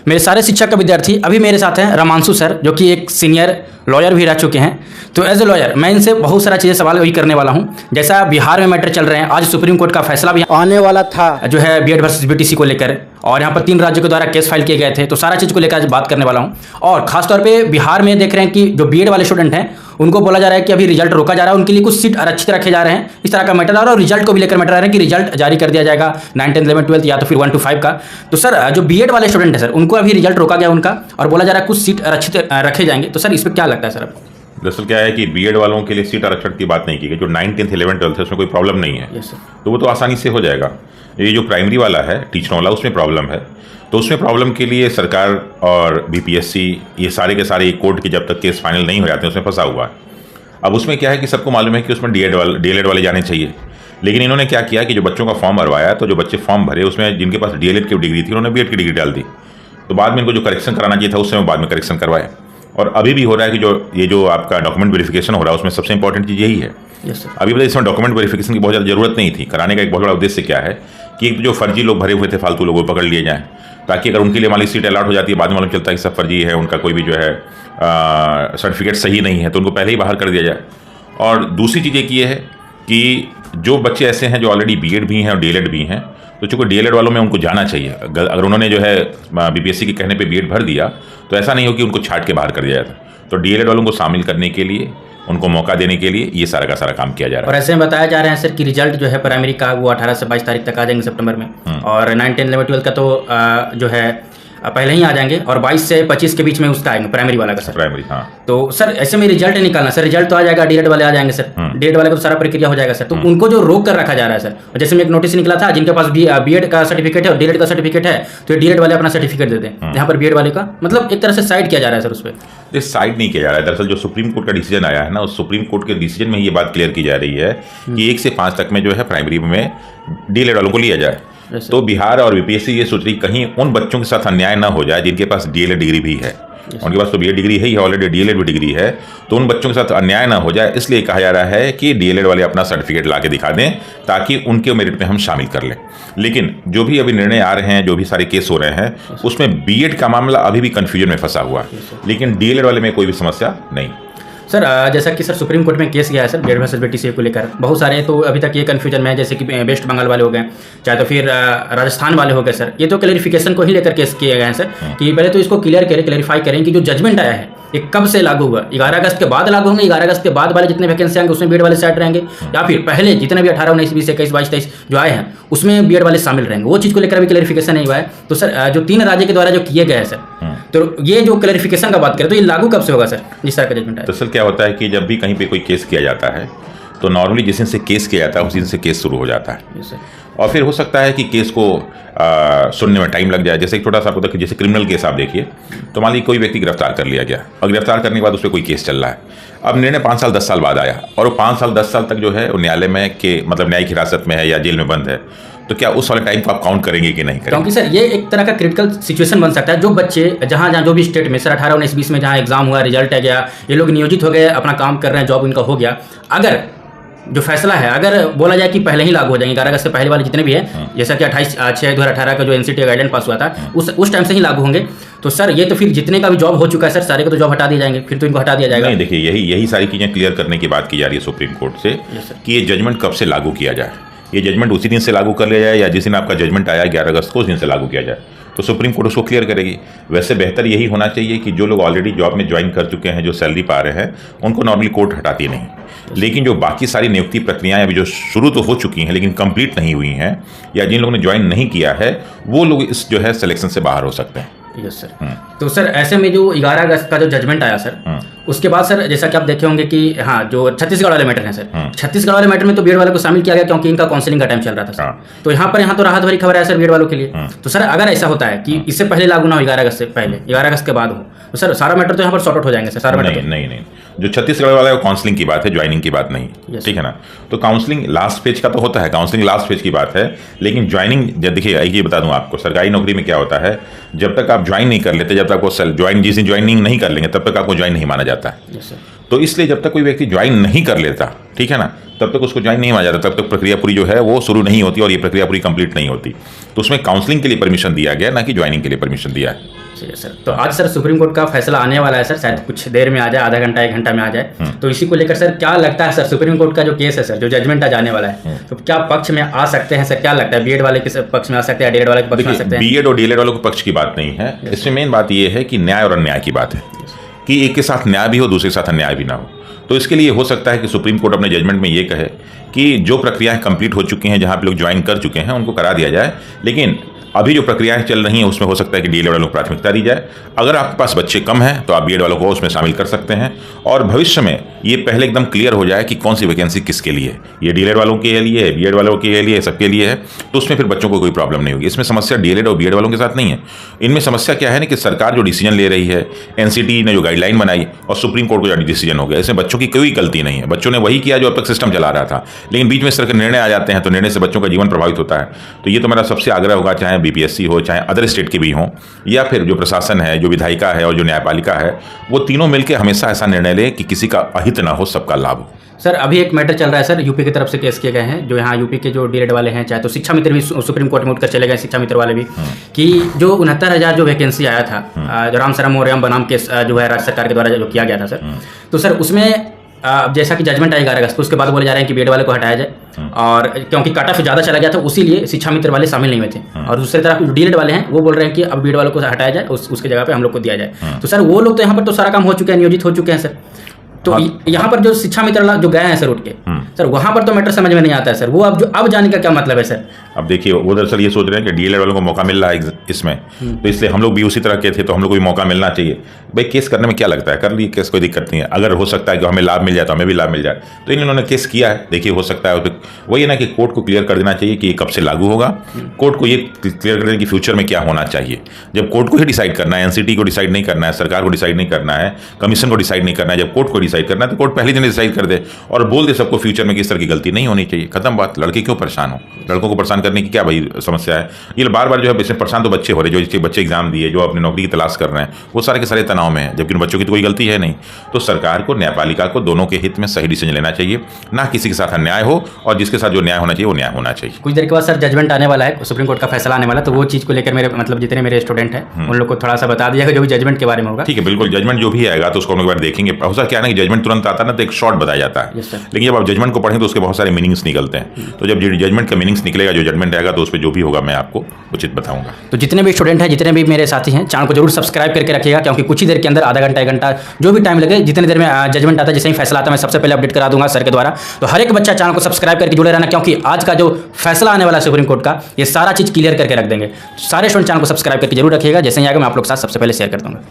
मेरे सारे शिक्षा का विद्यार्थी अभी मेरे साथ हैं रामांशु सर, जो कि एक सीनियर लॉयर भी रह चुके हैं। तो एज ए लॉयर मैं इनसे बहुत सारा चीज़ें सवाल वही करने वाला हूं। जैसा बिहार में मैटर चल रहे हैं, आज सुप्रीम कोर्ट का फैसला भी आने वाला था जो है बीएड वर्सेस बीटीसी को लेकर, और यहाँ पर 3 राज्यों के द्वारा केस फाइल किए गए थे। तो सारा चीज़ को लेकर आज बात करने वाला हूँ। और खासतौर पे बिहार में देख रहे हैं कि जो बीएड वाले स्टूडेंट हैं उनको बोला जा रहा है कि अभी रिजल्ट रोका जा रहा है, उनके लिए कुछ सीट आरक्षित रखे जा रहे हैं, इस तरह का मैटर आ रहा है। और रिजल्ट को भी लेकर मैटर आ रहा है कि रिजल्ट जारी कर दिया जाएगा 9, 10, 11, 12 या तो फिर 1 to 5 का। तो सर जो बीएड वाले स्टूडेंट है सर, उनको अभी रिजल्ट रोका गया उनका, और बोला जा रहा है कुछ सीट आरक्षित रखे जाएंगे। तो सर इस पर क्या लगता है सर आपको? दरअसल क्या है कि बीएड वालों के लिए सीट आरक्षण की बात नहीं की गई। जो 9, 10, 11, 12 है उसमें कोई प्रॉब्लम नहीं है। Yes sir. तो वो तो आसानी से हो जाएगा। ये जो प्राइमरी वाला है, टीचरों वाला, उसमें प्रॉब्लम है। तो उसमें प्रॉब्लम के लिए सरकार और बीपीएससी ये सारे के सारे कोर्ट के जब तक केस फाइनल नहीं हो जाते उसमें फंसा हुआ है। अब उसमें क्या है कि सबको मालूम है कि उसमें डीएलएड वाले जाने चाहिए, लेकिन इन्होंने क्या किया कि जो बच्चों का फॉर्म भरवाया, तो जो बच्चे फॉर्म भरे उसमें जिनके पास डीएलएड की डिग्री थी उन्होंने बीएड की डिग्री डाल दी। तो बाद में इनको जो करेक्शन कराना चाहिए था उससे बाद में करेक्शन करवाए। और अभी भी हो रहा है कि जो आपका डॉक्यूमेंट वेरिफिकेशन हो रहा है उसमें सबसे इंपॉर्टेंट चीज़ यही है। Yes sir. अभी बताइए इसमें डॉक्यूमेंट वेरिफिकेशन की बहुत ज़्यादा जरूरत नहीं थी। कराने का एक बहुत बड़ा उद्देश्य क्या है कि एक जो फर्जी लोग भरे हुए थे, फालतू लोगों को पकड़ लिए जाएँ, ताकि अगर उनके लिए मान ली सीट अलॉट हो जाती है, बाद में मालूम चलता है कि सब फर्जी है, उनका कोई भी जो है सर्टिफिकेट सही नहीं है, तो उनको पहले ही बाहर कर दिया जाए। और दूसरी चीज़ एक ये है कि जो बच्चे ऐसे हैं जो ऑलरेडी बीएड भी हैं और डीएलएड भी हैं, तो चूँकि डीएलएड वालों में उनको जाना चाहिए। अगर उन्होंने जो है बीपीएससी के कहने पे बीएड भर दिया तो ऐसा नहीं हो कि उनको छाट के बाहर कर दिया जाता। तो डीएलएड वालों को शामिल करने के लिए, उनको मौका देने के लिए ये सारा का सारा काम किया जा रहा है। और ऐसे में बताया जा रहा है सर कि रिजल्ट जो है प्राइमरी का वो 18 से 22 तारीख तक आ जाएंगे सितंबर में, और 9, 10, 11, 12 का तो जो है पहले ही आ जाएंगे, और 22 से 25 के बीच में उसका आएंगे प्राइमरी वाला का सर। प्राइमरी, हाँ। तो सर ऐसे में रिजल्ट निकालना सर, रिजल्ट तो आ जाएगा, डीएड वाले आ जाएंगे सर, डीएड वाले को तो सारा प्रक्रिया हो जाएगा सर। तो उनको जो रोक कर रखा जा रहा है सर, जैसे में एक नोटिस निकला था, जिनके पास भी बीएड का सर्टिफिकेट है और डीएड का सर्टिफिकेट है, तो डीएड वाले अपना सर्टिफिकेट दे दें, यहाँ पर बीएड वाले का मतलब एक तरह से साइड किया जा रहा है सर उस पर। ये साइड नहीं किया जा रहा है। दरअसल जो सुप्रीम कोर्ट का डिसीजन आया है ना, उस सुप्रीम कोर्ट के डिसीजन में ये बात क्लियर की जा रही है कि 1 से 5 तक में जो है प्राइमरी में डीएलएड वालों को लिया जाए। तो बिहार और बीपीएससी ये सोच रही कहीं उन बच्चों के साथ अन्याय ना हो जाए जिनके पास डीएलएड डिग्री भी है। उनके पास तो बीएड डिग्री है ही, ऑलरेडी डीएलएड भी डिग्री है, तो उन बच्चों के साथ अन्याय ना हो जाए, इसलिए कहा जा रहा है कि डीएलएड वाले अपना सर्टिफिकेट ला के दिखा दें ताकि उनके मेरिट में हम शामिल कर लें। लेकिन जो भी अभी निर्णय आ रहे हैं, जो भी सारे केस हो रहे हैं, उसमें बीएड का मामला अभी भी कन्फ्यूजन में फंसा हुआ है, लेकिन डीएलएड वाले में कोई भी समस्या नहीं। सर जैसा कि सर सुप्रीम कोर्ट में केस गया है सर बीएड वर्सेस बीटीसी को लेकर, बहुत सारे तो अभी तक ये कन्फ्यूजन में है, जैसे कि वेस्ट बंगाल वाले हो गए, चाहे तो फिर राजस्थान वाले हो गए सर। ये तो क्लैरिफिकेशन को ही लेकर केस किए गए हैं सर, कि पहले तो इसको क्लैरिफाई करें कि जो जजमेंट आया है ये कब से लागू हुआ। 11 अगस्त के बाद लागू होंगे, 11 अगस्त के बाद वाले जितने वैकेंसी आएंगे उसमें बीएड वाले साइड रहेंगे, या फिर पहले जितने भी 18, 19, 20, 21, 22, 23 जो आए हैं उसमें बीएड वाले शामिल रहेंगे। वो चीज़ को लेकर अभी क्लैरिफिकेशन नहीं हुआ है। तो सर जो 3 राज्य के द्वारा जो किए गए हैं सर, तो ये जो क्लैरिफिकेशन का बात करें तो ये लागू कब से होगा सर, जिस तरह का जजमेंट है? दरअसल क्या होता है कि जब भी कहीं पे कोई केस किया जाता है तो नॉर्मली जिस दिन से केस किया जाता है उस दिन से केस शुरू हो जाता है। और फिर हो सकता है कि केस को सुनने में टाइम लग जाए। जैसे एक छोटा सा आपको, जैसे क्रिमिनल केस आप देखिए, तो मान लीजिए कोई व्यक्ति गिरफ्तार कर लिया गया और गिरफ्तार करने के बाद उस पर कोई केस चल रहा है। अब निर्णय 5 साल 10 साल बाद आया, और वो 5 साल 10 साल तक जो है वो न्यायालय में के मतलब न्यायिक हिरासत में है या जेल में बंद है, तो क्या उस वाले टाइम को आप काउंट करेंगे कि नहीं करेंगे? क्योंकि सर ये एक तरह का क्रिटिकल सिचुएशन बन सकता है। जो बच्चे जहाँ जो भी स्टेट में सर 18, 19, 20 में जहाँ एग्जाम हुआ, रिजल्ट है गया, ये लोग नियोजित हो गए, अपना काम कर रहे हैं, जॉब इनका हो गया, अगर जो फैसला है अगर बोला जाए कि पहले ही लागू हो जाएंगे, 11 अगस्त से पहले वाले जितने भी है, जैसा कि 28/6/2018 का जो एनसीटी गाइडलाइन पास हुआ था उस टाइम से ही लागू होंगे, तो सर ये तो फिर जितने का भी जॉब हो चुका है सर, सारे को तो जॉब हटा दिए जाएंगे, फिर तो इनको हटा दिया जाएगा। नहीं, देखिए यही सारी चीज़ें क्लियर करने की बात की जा रही है सुप्रीम कोर्ट से कि ये जजमेंट कब से लागू किया जाए। ये जजमेंट उसी दिन से लागू कर लिया जाए या जिस दिन आपका जजमेंट आया 11 अगस्त को उस दिन से लागू किया जाए, तो सुप्रीम कोर्ट उसको क्लियर करेगी। वैसे बेहतर यही होना चाहिए कि जो लोग ऑलरेडी जॉब में ज्वाइन कर चुके हैं, जो सैलरी पा रहे हैं, उनको नॉर्मली कोर्ट हटाती नहीं, लेकिन जो बाकी सारी नियुक्ति प्रक्रियाएं अभी जो शुरू तो हो चुकी हैं लेकिन कंप्लीट नहीं हुई हैं, या जिन लोगों ने ज्वाइन नहीं किया है, वो लोग इस जो है सिलेक्शन से बाहर हो सकते हैं। Yes sir. तो सर ऐसे में जो 11 अगस्त का जो जजमेंट आया सर, उसके बाद सर जैसा कि आप देखे होंगे कि हाँ जो छत्तीसगढ़ वाले मैटर हैं सर, छत्तीसगढ़ वाले मैटर में तो बीएड वाले को शामिल किया गया क्योंकि इनका काउंसलिंग का टाइम चल रहा था सर। तो यहाँ तो राहत भरी खबर है सर बीएड वालों के लिए। तो सर अगर ऐसा होता है कि इससे पहले लागू ना हो, 11 अगस्त से पहले, 11 अगस्त के बाद हो, तो सर सारा मैटर तो यहाँ पर सॉर्ट आउट हो जाएंगे सर, सारा मैटर। नहीं, जो छत्तीसगढ़ वाला है वो काउंसलिंग की बात है, ज्वाइनिंग की बात नहीं, ठीक है ना। तो काउंसलिंग लास्ट पेज का तो होता है, काउंसलिंग लास्ट पेज की बात है, लेकिन ज्वाइनिंग देखिए ये बता दूं आपको, सरकारी नौकरी में क्या होता है, जब तक आप ज्वाइन नहीं कर लेते, जब तक वो जिस दिन ज्वाइनिंग नहीं कर लेंगे तब तक आपको ज्वाइन नहीं माना जाता है। तो इसलिए जब तक कोई व्यक्ति ज्वाइन नहीं कर लेता, ठीक है ना, तब तक उसको ज्वाइन नहीं माना जाता, तब तक प्रक्रिया पूरी जो है वो शुरू नहीं होती और ये प्रक्रिया पूरी कंप्लीट नहीं होती। तो उसमें काउंसलिंग के लिए परमिशन दिया गया, ना कि ज्वाइनिंग के लिए परमिशन दिया है। ठीक है सर। तो आज सर सुप्रीम कोर्ट का फैसला आने वाला है सर, शायद कुछ देर में आ जाए, आधा घंटा 1 घंटा में आ जाए। तो इसी को लेकर सर क्या लगता है सर, सुप्रीम कोर्ट का जो केस है सर, जो जजमेंट आज आने वाला है, तो क्या पक्ष में आ सकते हैं सर? क्या लगता है, बीएड वाले के पक्ष में आ सकते हैं, डीएलएड वाले के पक्ष में आ सकते हैं? बीएड और डीएलएड वालों के पक्ष की बात नहीं है, इसमें मेन बात यह है कि न्याय और अन्याय की बात है, कि एक के साथ न्याय भी हो, दूसरे के साथ अन्याय भी ना हो। तो इसके लिए हो सकता है कि सुप्रीम कोर्ट अपने जजमेंट में ये कहे कि जो प्रक्रियाएं कंप्लीट हो चुकी हैं, जहां पे लोग ज्वाइन कर चुके हैं, उनको करा दिया जाए, लेकिन अभी जो प्रक्रियाएं चल रही हैं उसमें हो सकता है कि डीएलएड वालों को प्राथमिकता दी जाए। अगर आपके पास बच्चे कम हैं तो आप बीएड वालों को उसमें शामिल कर सकते हैं, और भविष्य में ये पहले एकदम क्लियर हो जाए कि कौन सी वैकेंसी किसके लिए है, ये डीएलएड वालों के लिए है, बीएड वालों के लिए, सबके लिए है, तो उसमें फिर बच्चों को कोई प्रॉब्लम नहीं होगी। इसमें समस्या डीएलएड और बीएड वालों के साथ नहीं है। इनमें समस्या क्या है ना कि सरकार जो डिसीजन ले रही है, एनसीटी ने जो गाइडलाइन बनाई और सुप्रीम कोर्ट को जो डिसीजन हो गया, इसमें बच्चों की कोई गलती नहीं है। बच्चों ने वही किया जो अब तक सिस्टम चला रहा था, लेकिन बीच में इस तरह के निर्णय आ जाते हैं तो निर्णय से बच्चों का जीवन प्रभावित होता है। तो ये तो मेरा सबसे आग्रह होगा, चाहे बीपीएससी हो, चाहे अदर स्टेट के भी हों, या फिर जो प्रशासन है, जो विधायिका है और जो न्यायपालिका है, वो तीनों मिलकर हमेशा ऐसा निर्णय ले कि किसी का अहित ना हो, सबका लाभ हो। सर अभी एक मैटर चल रहा है सर, यूपी की तरफ से केस किए गए हैं, जो यहाँ यूपी के जो डीएलएड वाले हैं, चाहे तो शिक्षा मित्र भी सुप्रीम कोर्ट में उठकर चले गए, शिक्षा मित्र वाले भी, कि जो 69,000 जो वैकेंसी आया था, जो राम शरण मौर्य बनाम केस जो है राज्य सरकार के द्वारा जो किया गया था सर, तो सर उसमें जैसा कि जजमेंट आएगा 11 अगस्त को, उसके बाद बोले जा रहे हैं कि बीएड वाले को हटाया जाए, और क्योंकि कट ऑफ ज़्यादा चला गया था उसीलिए शिक्षा मित्र वाले शामिल नहीं हुए थे, और दूसरी तरफ जो डीएलएड वाले हैं वो बोल रहे हैं कि अब बीएड वालों को हटाया जाए, उसके जगह पे हम लोग को दिया जाए। तो सर वो लोग तो यहाँ पर तो सारा काम हो चुके हैं, नियोजित हो चुके हैं सर, तो यहाँ पर जो शिक्षा मित्र जो गए हैं सर उठ के, सर वहाँ पर तो मैटर समझ में नहीं आता है सर, वो अब जाने का क्या मतलब है सर? अब देखिए, वो दरअसल ये सोच रहे हैं कि डीएलएड वालों को मौका मिल रहा है इसमें, तो इसलिए हम लोग भी उसी तरह के थे, तो हम लोग को भी मौका मिलना चाहिए। भाई केस करने में क्या लगता है, कर लिए केस, कोई दिक्कत नहीं है। अगर हो सकता है कि हमें लाभ मिल जाए तो हमें भी लाभ मिल जाए, तो इन्होंने केस किया है। देखिए हो सकता है, वही है ना कि कोर्ट को क्लियर कर देना चाहिए कि ये कब से लागू होगा, कोर्ट को ये क्लियर कर देना कि फ्यूचर में क्या होना चाहिए। जब कोर्ट को ही डिसाइड करना है, एनसीटी को डिसाइड नहीं करना है, सरकार को डिसाइड नहीं करना है, कमीशन को डिसाइड नहीं करना है, जब कोर्ट को डिसाइड करना है तो कोर्ट पहले दिन डिसाइड कर दे और बोल दे सबको फ्यूचर में किस तरह की गलती नहीं होनी चाहिए, खत्म बात। लड़के क्यों परेशान हो, लड़कों को परेशान करने की क्या भाई समस्या है? ये बार बार जो है इसमें परेशान तो बच्चे हो रहे, जो बच्चे एग्जाम दिए, जो अपनी नौकरी की तलाश कर रहे हैं, वो सारे के सारे तनाव में है, जबकि उन बच्चों की तो कोई गलती है नहीं। तो सरकार को, न्यायपालिका को दोनों के हित में सही डिसीजन लेना चाहिए, ना किसी के साथ अन्याय हो, और जिसके साथ जो न्याय होना चाहिए वो न्याय होना चाहिए। कुछ देर के बाद सर जजमेंट आने वाला है, सुप्रीम कोर्ट का फैसला आने वाला है, तो वो चीज़ को लेकर मेरे मतलब जितने मेरे स्टूडेंट हैं उन लोग को थोड़ा सा बता दिया जो भी जजमेंट के बारे में होगा। ठीक है, बिल्कुल, जजमेंट जो भी आएगा तो उसको हम लोग एक बार देखेंगे। होता क्या है ना कि जजमेंट तुरंत आता है ना तो एक शॉर्ट बताया जाता है, लेकिन जब आप जजमेंट को पढ़ें तो उसके बहुत सारे मीनिंग्स निकलते हैं। तो जब जजमेंट का मीनिंग्स निकलेगा, जो जजमेंट आएगा, तो उस पर जो भी होगा मैं आपको उचित बताऊंगा। तो जितने भी स्टूडेंट हैं, जितने भी मेरे साथी हैं, चैनल को जरूर सब्सक्राइब करके रखिएगा, क्योंकि कुछ ही देर के अंदर, आधा घंटा 1 घंटा जो भी टाइम लगे, जितनी देर में जजमेंट आता है, जैसे ही फैसला आता है, मैं सबसे पहले अपडेट करा दूंगा सर के द्वारा। तो हर एक बच्चा चैनल को सब्सक्राइब करके जुड़े रहना, क्योंकि आज का जो फैसला आने वाला है सुप्रीम कोर्ट का, ये सारा चीज़ क्लियर करके रख देंगे। सारे स्टूडेंट चैनल को सब्सक्राइब करके जरूर रखिएगा, जैसे ही आगे मैं आप लोग के साथ सबसे पहले शेयर कर दूंगा।